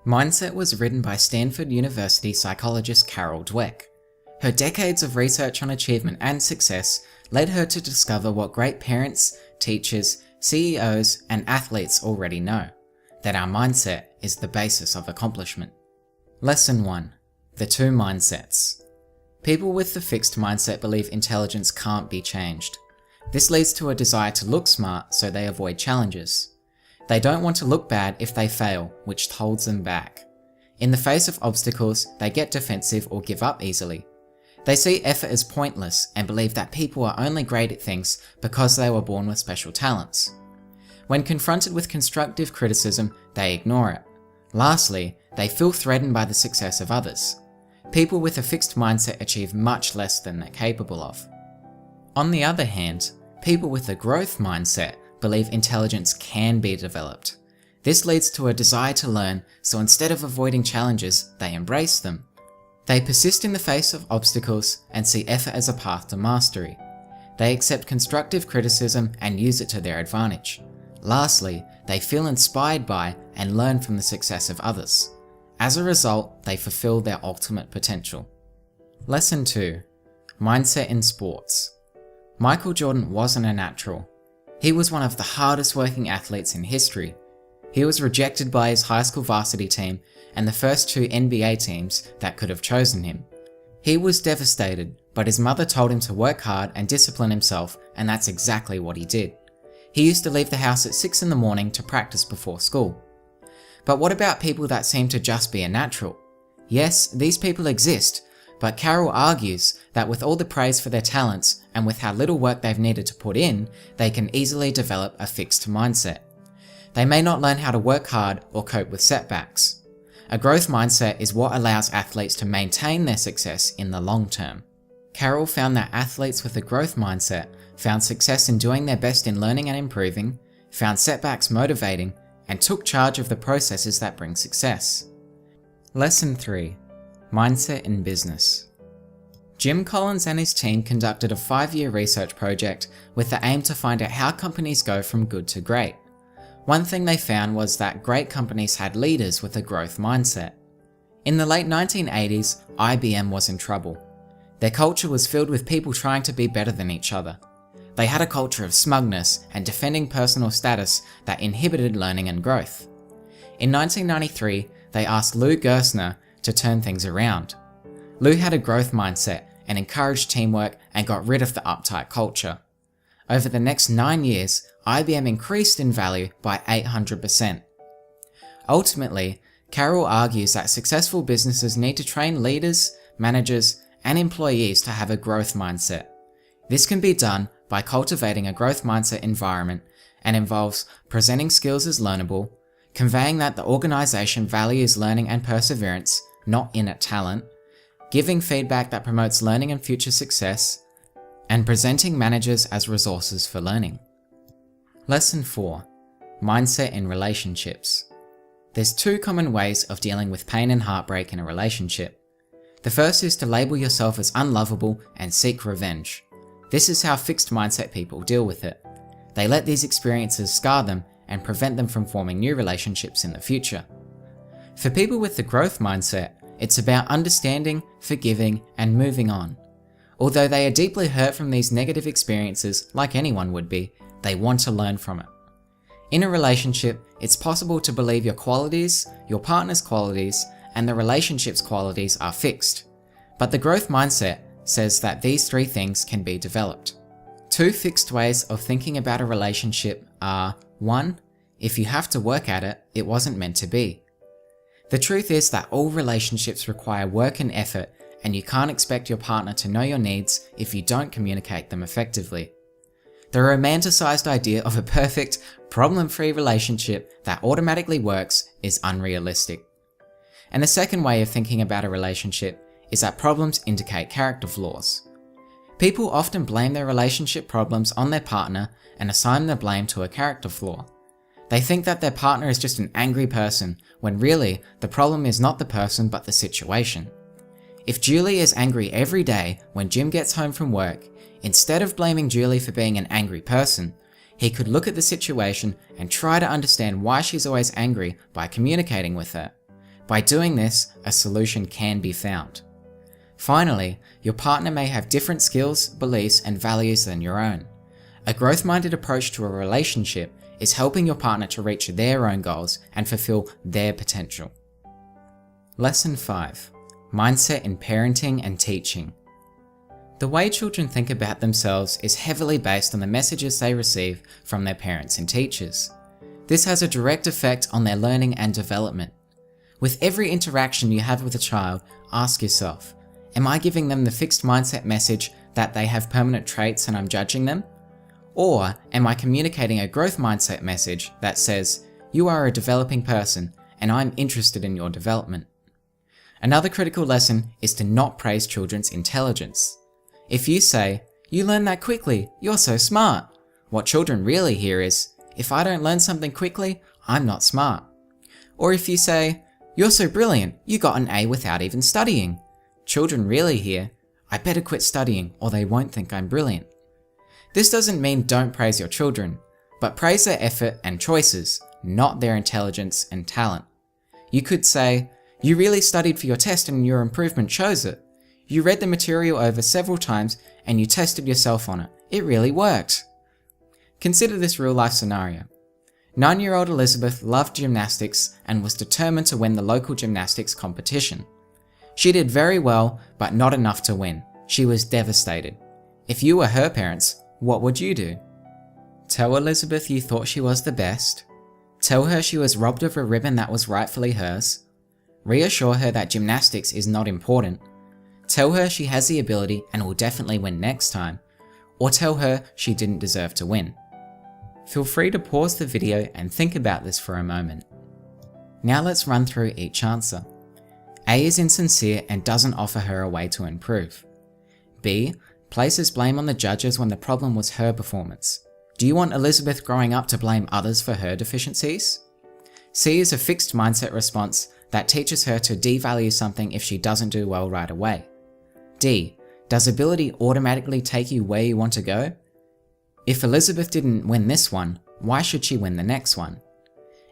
Mindset was written by Stanford University psychologist Carol Dweck. Her decades of research on achievement and success led her to discover what great parents, teachers, CEOs, and athletes already know, that our mindset is the basis of accomplishment. Lesson 1. The two mindsets. People with the fixed mindset believe intelligence can't be changed. This leads to a desire to look smart, so they avoid challenges. They don't want to look bad if they fail, which holds them back. In the face of obstacles, they get defensive or give up easily. They see effort as pointless and believe that people are only great at things because they were born with special talents. When confronted with constructive criticism, they ignore it. Lastly, they feel threatened by the success of others. People with a fixed mindset achieve much less than they're capable of. On the other hand, people with a growth mindset believe intelligence can be developed. This leads to a desire to learn, so instead of avoiding challenges, they embrace them. They persist in the face of obstacles and see effort as a path to mastery. They accept constructive criticism and use it to their advantage. Lastly, they feel inspired by and learn from the success of others. As a result, they fulfill their ultimate potential. Lesson 2. Mindset in sports. Michael Jordan wasn't a natural. He was one of the hardest working athletes in history. He was rejected by his high school varsity team and the first two NBA teams that could have chosen him. He was devastated, but his mother told him to work hard and discipline himself, and that's exactly what he did. He used to leave the house at 6 in the morning to practice before school. But what about people that seem to just be a natural? Yes, these people exist, but Carol argues that with all the praise for their talents and with how little work they've needed to put in, they can easily develop a fixed mindset. They may not learn how to work hard or cope with setbacks. A growth mindset is what allows athletes to maintain their success in the long term. Carol found that athletes with a growth mindset found success in doing their best in learning and improving, found setbacks motivating, and took charge of the processes that bring success. Lesson 3. Mindset in business. Jim Collins and his team conducted a 5-year research project with the aim to find out how companies go from good to great. One thing they found was that great companies had leaders with a growth mindset. In the late 1980s, IBM was in trouble. Their culture was filled with people trying to be better than each other. They had a culture of smugness and defending personal status that inhibited learning and growth. In 1993, they asked Lou Gerstner to turn things around. Lou had a growth mindset and encouraged teamwork and got rid of the uptight culture. Over the next 9 years, IBM increased in value by 800%. Ultimately, Carol argues that successful businesses need to train leaders, managers, and employees to have a growth mindset. This can be done by cultivating a growth mindset environment and involves presenting skills as learnable, conveying that the organization values learning and perseverance, not innate talent, giving feedback that promotes learning and future success, and presenting managers as resources for learning. Lesson 4. Mindset in relationships. There's 2 common ways of dealing with pain and heartbreak in a relationship. The first is to label yourself as unlovable and seek revenge. This is how fixed mindset people deal with it. They let these experiences scar them and prevent them from forming new relationships in the future. For people with the growth mindset, it's about understanding, forgiving, and moving on. Although they are deeply hurt from these negative experiences, like anyone would be, they want to learn from it. In a relationship, it's possible to believe your qualities, your partner's qualities, and the relationship's qualities are fixed. But the growth mindset says that these 3 things can be developed. 2 fixed ways of thinking about a relationship are: 1. If you have to work at it, it wasn't meant to be. The truth is that all relationships require work and effort, and you can't expect your partner to know your needs if you don't communicate them effectively. The romanticized idea of a perfect, problem-free relationship that automatically works is unrealistic. And the second way of thinking about a relationship is that problems indicate character flaws. People often blame their relationship problems on their partner and assign the blame to a character flaw. They think that their partner is just an angry person, when really, the problem is not the person but the situation. If Julie is angry every day when Jim gets home from work, instead of blaming Julie for being an angry person, he could look at the situation and try to understand why she's always angry by communicating with her. By doing this, a solution can be found. Finally, your partner may have different skills, beliefs, and values than your own. A growth-minded approach to a relationship is helping your partner to reach their own goals and fulfill their potential. Lesson 5. Mindset in Parenting and Teaching. The way children think about themselves is heavily based on the messages they receive from their parents and teachers. This has a direct effect on their learning and development. With every interaction you have with a child, ask yourself, am I giving them the fixed mindset message that they have permanent traits and I'm judging them? Or am I communicating a growth mindset message that says, you are a developing person and I'm interested in your development? Another critical lesson is to not praise children's intelligence. If you say, you learn that quickly, you're so smart, what children really hear is, if I don't learn something quickly, I'm not smart. Or if you say, you're so brilliant, you got an A without even studying, children really hear, I better quit studying or they won't think I'm brilliant. This doesn't mean don't praise your children, but praise their effort and choices, not their intelligence and talent. You could say, you really studied for your test and your improvement shows it. You read the material over several times and you tested yourself on it. It really worked. Consider this real-life scenario. 9-year-old Elizabeth loved gymnastics and was determined to win the local gymnastics competition. She did very well, but not enough to win. She was devastated. If you were her parents, what would you do? Tell Elizabeth you thought she was the best? Tell her she was robbed of a ribbon that was rightfully hers? Reassure her that gymnastics is not important? Tell her she has the ability and will definitely win next time? Or tell her she didn't deserve to win? Feel free to pause the video and think about this for a moment. Now let's run through each answer. A is insincere and doesn't offer her a way to improve. B places blame on the judges when the problem was her performance. Do you want Elizabeth growing up to blame others for her deficiencies? C is a fixed mindset response that teaches her to devalue something if she doesn't do well right away. D, does ability automatically take you where you want to go? If Elizabeth didn't win this one, why should she win the next one?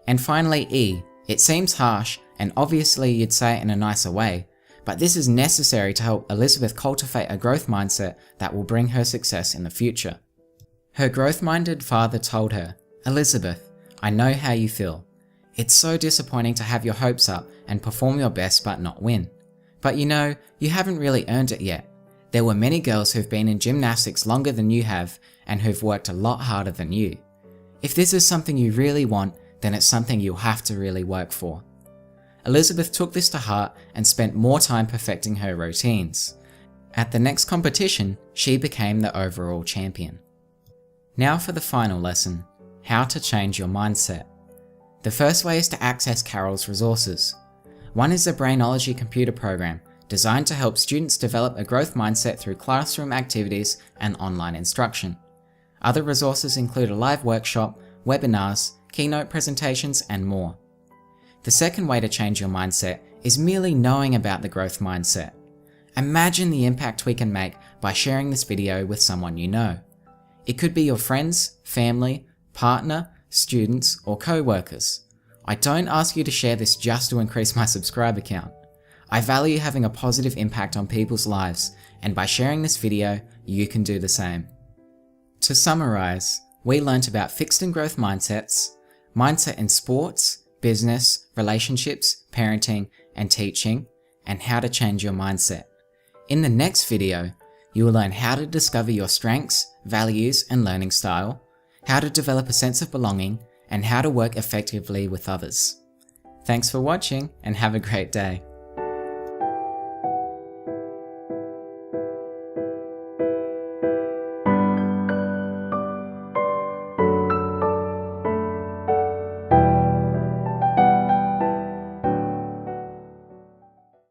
And finally E, it seems harsh and obviously you'd say it in a nicer way, but this is necessary to help Elizabeth cultivate a growth mindset that will bring her success in the future. Her growth-minded father told her, Elizabeth, I know how you feel. It's so disappointing to have your hopes up and perform your best but not win. But you know, you haven't really earned it yet. There were many girls who've been in gymnastics longer than you have and who've worked a lot harder than you. If this is something you really want, then it's something you'll have to really work for. Elizabeth took this to heart and spent more time perfecting her routines. At the next competition, she became the overall champion. Now for the final lesson, how to change your mindset. The first way is to access Carol's resources. One is the Brainology computer program, designed to help students develop a growth mindset through classroom activities and online instruction. Other resources include a live workshop, webinars, keynote presentations, and more. The second way to change your mindset is merely knowing about the growth mindset. Imagine the impact we can make by sharing this video with someone you know. It could be your friends, family, partner, students, or co-workers. I don't ask you to share this just to increase my subscriber count. I value having a positive impact on people's lives, and by sharing this video, you can do the same. To summarize, we learnt about fixed and growth mindsets, mindset in sports, business, relationships, parenting, and teaching, and how to change your mindset. In the next video, you will learn how to discover your strengths, values, and learning style, how to develop a sense of belonging, and how to work effectively with others. Thanks for watching and have a great day.